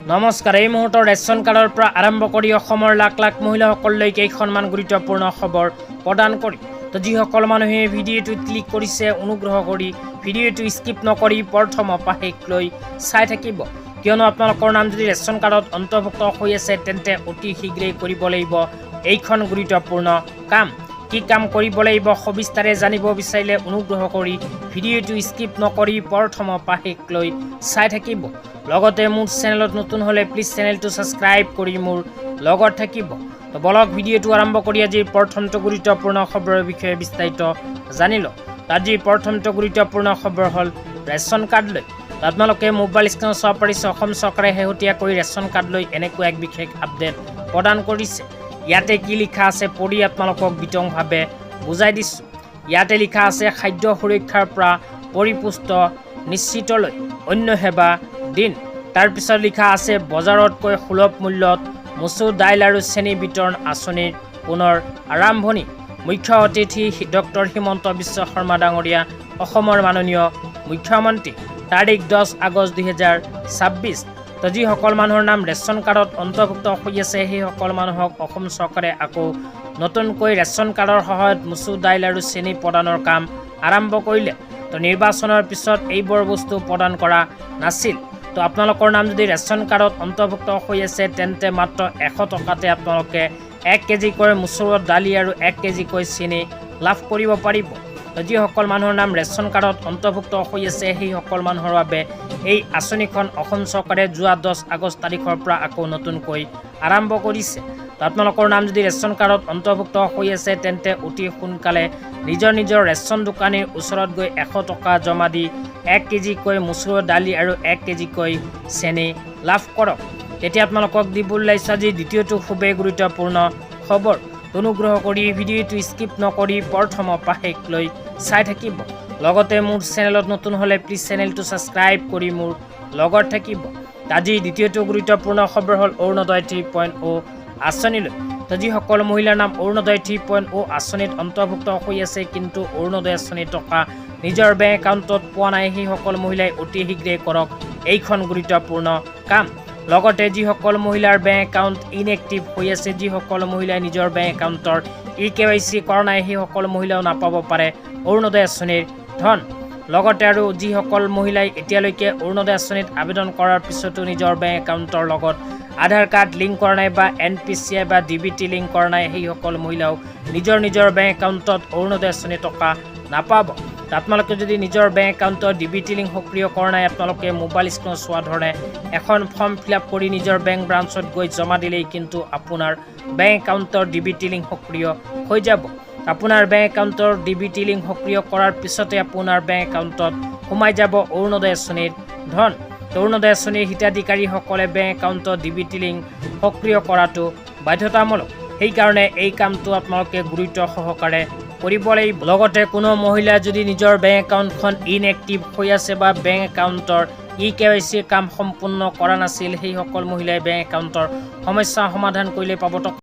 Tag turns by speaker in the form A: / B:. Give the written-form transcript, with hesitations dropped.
A: নমস্কাৰ। এই মুহূৰ্তৰ ৰেচন কাৰ্ডৰ পৰা আৰম্ভ কৰি অসমৰ লাখ লাখ মহিলাসকললৈ কেইখনমান গুৰুত্বপূৰ্ণ খবৰ প্ৰদান কৰি তো যিসকল মানুহে ভিডিঅ'টোত ক্লিক কৰিছে অনুগ্ৰহ কৰি ভিডিঅ'টো স্কিপ নকৰি প্ৰথম শেষলৈ চাই থাকিব, কিয়নো আপোনালোকৰ নাম যদি ৰেচন কাৰ্ডত অন্তৰ্ভুক্ত হৈ আছে তেন্তে অতি শীঘ্ৰেই কৰিব লাগিব এইখন গুৰুত্বপূৰ্ণ কাম। কি কাম কৰিব লাগিব সবিস্তাৰে জানিব বিচাৰিলে অনুগ্ৰহ কৰি ভিডিঅ'টো স্কিপ নকৰি প্ৰথম শেষলৈ চাই থাকিব। লগতে মোৰ চেনেলত নতুন হলে প্লিজ চেনেলটো সাবস্ক্ৰাইব কৰি মোৰ লগত থাকিব। তো বলক ভিডিঅ'টো আৰম্ভ কৰি আজিৰ প্ৰথমটো গুৰুত্বপূৰ্ণ খবৰৰ বিষয়ে বিস্তাৰিত জানি লওঁ। আজিৰ প্ৰথমটো গুৰুত্বপূৰ্ণ খবৰ হ'ল ৰেচন কাৰ্ড লৈ। আপোনালোকে মোবাইল স্ক্ৰীনত চাব পাৰিছে অসম চৰকাৰে শেহতীয়াকৈ ৰেচন কাৰ্ড লৈ এনেকুৱা এক বিশেষ আপডেট প্ৰদান কৰিছে। ইয়াতে কি লিখা আছে পঢ়ি আপোনালোকক বিতংভাৱে বুজাই দিছোঁ। ইয়াতে লিখা আছে খাদ্য সুৰক্ষাৰ পৰা পৰিপুষ্ট নিশ্চিতলৈ অন্য সেৱা দিন। তাৰপিছত লিখা আছে বজাৰতকৈ সুলভ মূল্যত মচুৰ দাইল আৰু চেনি বিতৰণ আঁচনিৰ পুনৰ আৰম্ভণি। মুখ্য অতিথি ডক্টৰ হিমন্ত বিশ্ব শৰ্মা ডাঙৰীয়া অসমৰ মাননীয় মুখ্যমন্ত্ৰী। তাৰিখ 10 আগষ্ট 2026। তো যিসকল মানুহৰ নাম ৰেচন কাৰ্ডত অন্তৰ্ভুক্ত হৈ আছে সেইসকল মানুহক অসম চৰকাৰে আকৌ নতুনকৈ ৰেচন কাৰ্ডৰ সহায়ত মচুৰ দাইল আৰু চেনি প্ৰদানৰ কাম আৰম্ভ কৰিলে। তো নিৰ্বাচনৰ পিছত এইবোৰ বস্তু প্ৰদান কৰা নাছিল। তো আপোনালোকৰ নাম যদি ৰেচন কাৰ্ডত অন্তৰ্ভুক্ত হৈ আছে তেন্তে মাত্ৰ 100 টকাতে আপোনালোকে 1 কেজিকৈ মচুৰৰ দালি আৰু 1 কেজিকৈ চেনি লাভ কৰিব পাৰিব। তো যিসকল মানুহৰ নাম ৰেচন কাৰ্ডত অন্তৰ্ভুক্ত হৈ আছে সেইসকল মানুহৰ বাবে এই আঁচনিখন অসম চৰকাৰে যোৱা 10 আগষ্ট তাৰিখৰ পৰা আকৌ নতুনকৈ আৰম্ভ কৰিছে। তো আপোনালোকৰ নাম যদি ৰেচন কাৰ্ডত অন্তৰ্ভুক্ত হৈ আছে তেন্তে অতি সোনকালে নিজৰ ৰেচন দোকানীৰ ওচৰত গৈ 100 টকা জমা দি 1 কেজিকৈ মচুৰৰ দালি আৰু 1 কেজিকৈ চেনি লাভ কৰক। তেতিয়া আপোনালোকক দিবলৈ ওলাইছোঁ আজি দ্বিতীয়টো খুবেই গুৰুত্বপূৰ্ণ খবৰ। অনুগ্ৰহ কৰি ভিডিঅ'টো স্কিপ নকৰি প্ৰথম শেষলৈ চাই থাকিব। লগতে মোৰ চেনেলত নতুন হ'লে প্লিজ চেনেলটো ছাবস্ক্ৰাইব কৰি মোৰ লগত থাকিব। আজি দ্বিতীয়টো গুৰুত্বপূৰ্ণ খবৰ হ'ল অৰুণোদয় 3.0 আঁচনিলৈ। তো যিসকল মহিলাৰ নাম অৰুণোদয় 3.0 আঁচনিত অন্তৰ্ভুক্ত হৈ আছে কিন্তু অৰুণোদয় আঁচনিৰ টকা নিজৰ বেংক একাউণ্টত পোৱা নাই সেইসকল মহিলাই অতি শীঘ্ৰেই কৰক এইখন গুৰুত্বপূৰ্ণ কাম। লগতে যিসকল মহিলাৰ বেংক একাউণ্ট ইনএক্টিভ হৈ আছে, যিসকল মহিলাই নিজৰ বেংক একাউণ্টৰ KYC কৰা নাই সেইসকল মহিলাও নাপাব পাৰে অৰুণোদয় আঁচনিৰ ধন। লগতে আৰু যিসকল মহিলাই এতিয়ালৈকে অৰুণোদয় আঁচনিত আবেদন কৰাৰ পিছতো নিজৰ বেংক একাউণ্টৰ লগত আধাৰ কাৰ্ড লিংক কৰা নাই বা NPCI বা DBT লিংক কৰা নাই সেইসকল মহিলাও নিজৰ বেংক একাউণ্টত অৰুণোদয় আঁচনিৰ টকা নাপাব। আপোনালোকে যদি নিজৰ বেংক একাউণ্টত DBT লিংক সক্ৰিয় কৰা নাই আপোনালোকে মোবাইল স্ক্ৰীনত চোৱা ধৰণে এখন ফৰ্ম ফিল আপ কৰি নিজৰ বেংক ব্ৰাঞ্চত গৈ জমা দিলেই কিন্তু আপোনাৰ বেংক একাউণ্টৰ DBT লিংক সক্ৰিয় হৈ যাব। আপোনাৰ বেংক একাউণ্টৰ DBT লিংক সক্ৰিয় কৰাৰ পিছতে আপোনাৰ বেংক একাউণ্টত সোমাই যাব অৰুণোদয় আঁচনিৰ ধন। অৰুণোদয় আঁচনিৰ হিতাধিকাৰীসকলে বেংক একাউণ্টত DBT লিংক সক্ৰিয় কৰাটো বাধ্যতামূলক। সেইকাৰণে এই কামটো আপোনালোকে গুৰুত্ব সহকাৰে কৰিব লাগিব। লগতে কোনো মহিলা যদি নিজৰ বেংক একাউণ্টখন ইনএক্টিভ হৈ আছে বা বেংক একাউণ্টৰ KYC কাম সম্পূৰ্ণ কৰা নাছিল সেইসকল মহিলাই বেংক একাউণ্টৰ সমস্যা সমাধান কৰিলে পাব টকা।